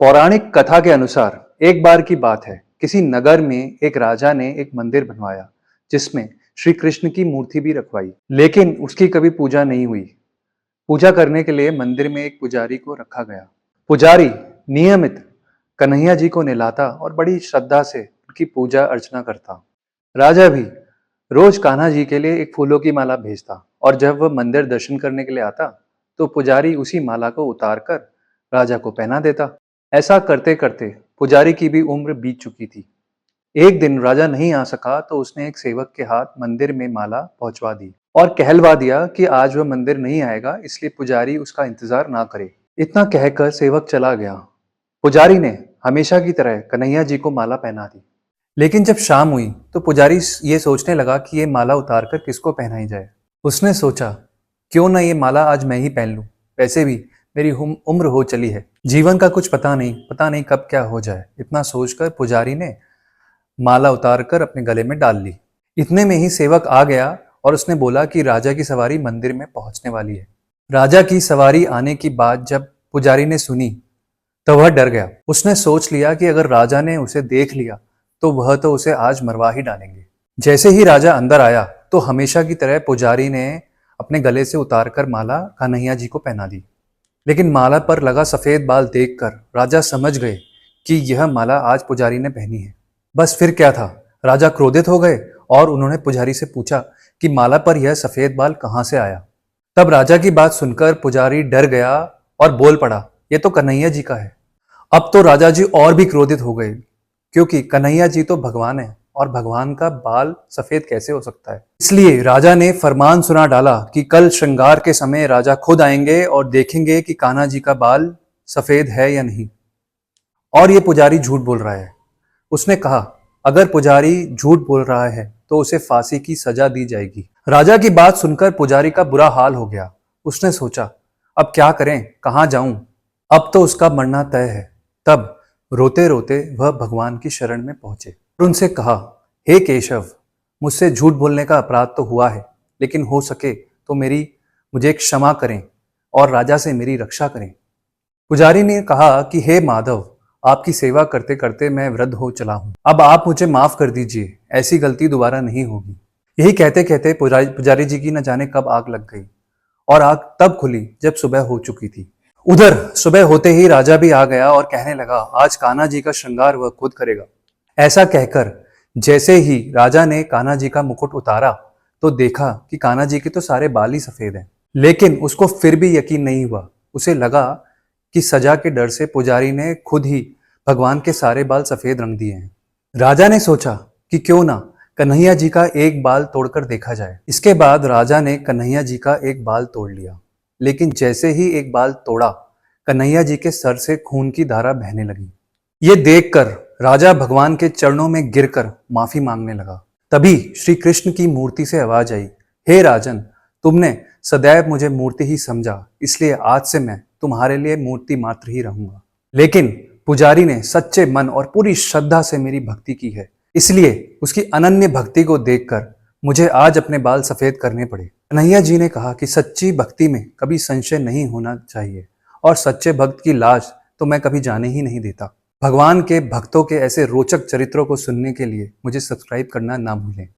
पौराणिक कथा के अनुसार एक बार की बात है, किसी नगर में एक राजा ने एक मंदिर बनवाया जिसमें श्री कृष्ण की मूर्ति भी रखवाई, लेकिन उसकी कभी पूजा नहीं हुई। पूजा करने के लिए मंदिर में एक पुजारी को रखा गया। पुजारी नियमित कन्हैया जी को नहलाता और बड़ी श्रद्धा से उनकी पूजा अर्चना करता। राजा भी रोज कान्हा जी के लिए एक फूलों की माला भेजता और जब वह मंदिर दर्शन करने के लिए आता तो पुजारी उसी माला को उतारकर राजा को पहना देता। ऐसा करते करते पुजारी की भी उम्र बीत चुकी थी। एक दिन राजा नहीं आ सका तो उसने एक सेवक के हाथ मंदिर में माला पहुंचवा दी और कहलवा दिया कि आज वह मंदिर नहीं आएगा, इसलिए पुजारी उसका इंतजार ना करे। इतना कहकर सेवक चला गया। पुजारी ने हमेशा की तरह कन्हैया जी को माला पहना दी। लेकिन जब शाम हुई तो पुजारी ये सोचने लगा कि ये माला उतारकर किसको पहनाई जाए। उसने सोचा, क्यों ना ये माला आज मैं ही पहन लूं। वैसे भी मेरी उम्र हो चली है, जीवन का कुछ पता नहीं कब क्या हो जाए। इतना सोचकर पुजारी ने माला उतारकर अपने गले में डाल ली। इतने में ही सेवक आ गया और उसने बोला कि राजा की सवारी मंदिर में पहुंचने वाली है। राजा की सवारी आने की बात जब पुजारी ने सुनी तो वह डर गया। उसने सोच लिया कि अगर राजा ने उसे देख लिया तो वह तो उसे आज मरवा ही डालेंगे। जैसे ही राजा अंदर आया तो हमेशा की तरह पुजारी ने अपने गले से उतारकर माला कन्हैया जी को पहना दी। लेकिन माला पर लगा सफेद बाल देखकर राजा समझ गए कि यह माला आज पुजारी ने पहनी है। बस फिर क्या था, राजा क्रोधित हो गए और उन्होंने पुजारी से पूछा कि माला पर यह सफेद बाल कहां से आया। तब राजा की बात सुनकर पुजारी डर गया और बोल पड़ा, यह तो कन्हैया जी का है। अब तो राजा जी और भी क्रोधित हो गए, क्योंकि कन्हैया जी तो भगवान है और भगवान का बाल सफेद कैसे हो सकता है। इसलिए राजा ने फरमान सुना डाला कि कल श्रृंगार के समय राजा खुद आएंगे और देखेंगे कि कान्हा जी का बाल सफेद है या नहीं। और ये पुजारी झूठ बोल रहा है। उसने कहा, अगर पुजारी झूठ बोल रहा है तो उसे फांसी की सजा दी जाएगी। राजा की बात सुनकर पुजारी का बुरा हाल हो गया। उसने सोचा, अब क्या करें, कहां जाऊं। अब तो उसका मरना तय है। तब रोते रोते वह भगवान की शरण में पहुंचे और उनसे कहा, हे केशव, मुझसे झूठ बोलने का अपराध तो हुआ है, लेकिन हो सके तो मुझे क्षमा करें और राजा से मेरी रक्षा करें। पुजारी ने कहा कि हे माधव, आपकी सेवा करते करते मैं वृद्ध हो चला हूं, अब आप मुझे माफ कर दीजिए, ऐसी गलती दोबारा नहीं होगी। यही कहते कहते पुजारी जी की न जाने कब आग लग गई और आग तब खुली जब सुबह हो चुकी थी। उधर सुबह होते ही राजा भी आ गया और कहने लगा, आज कान्हा जी का श्रृंगार वह खुद करेगा। ऐसा कहकर जैसे ही राजा ने कान्हा जी का मुकुट उतारा तो देखा कि कान्हा जी के तो सारे बाल ही सफेद हैं। लेकिन उसको फिर भी यकीन नहीं हुआ। उसे लगा कि सजा के डर से पुजारी ने खुद ही भगवान के सारे बाल सफेद रंग दिए हैं। राजा ने सोचा कि क्यों ना कन्हैया जी का एक बाल तोड़कर देखा जाए। इसके बाद राजा ने कन्हैया जी का एक बाल तोड़ लिया। लेकिन जैसे ही एक बाल तोड़ा, कन्हैया जी के सर से खून की धारा बहने लगी। ये देखकर राजा भगवान के चरणों में गिरकर माफी मांगने लगा। तभी श्री कृष्ण की मूर्ति से आवाज आई, हे राजन, तुमने सदैव मुझे मूर्ति ही समझा, इसलिए आज से मैं तुम्हारे लिए मूर्ति मात्र ही रहूंगा। लेकिन पुजारी ने सच्चे मन और पूरी श्रद्धा से मेरी भक्ति की है, इसलिए उसकी अनन्य भक्ति को देखकर मुझे आज अपने बाल सफेद करने पड़े। कन्हैया जी ने कहा कि सच्ची भक्ति में कभी संशय नहीं होना चाहिए और सच्चे भक्त की लाज तो मैं कभी जाने ही नहीं देता। भगवान के भक्तों के ऐसे रोचक चरित्रों को सुनने के लिए मुझे सब्सक्राइब करना ना भूलें।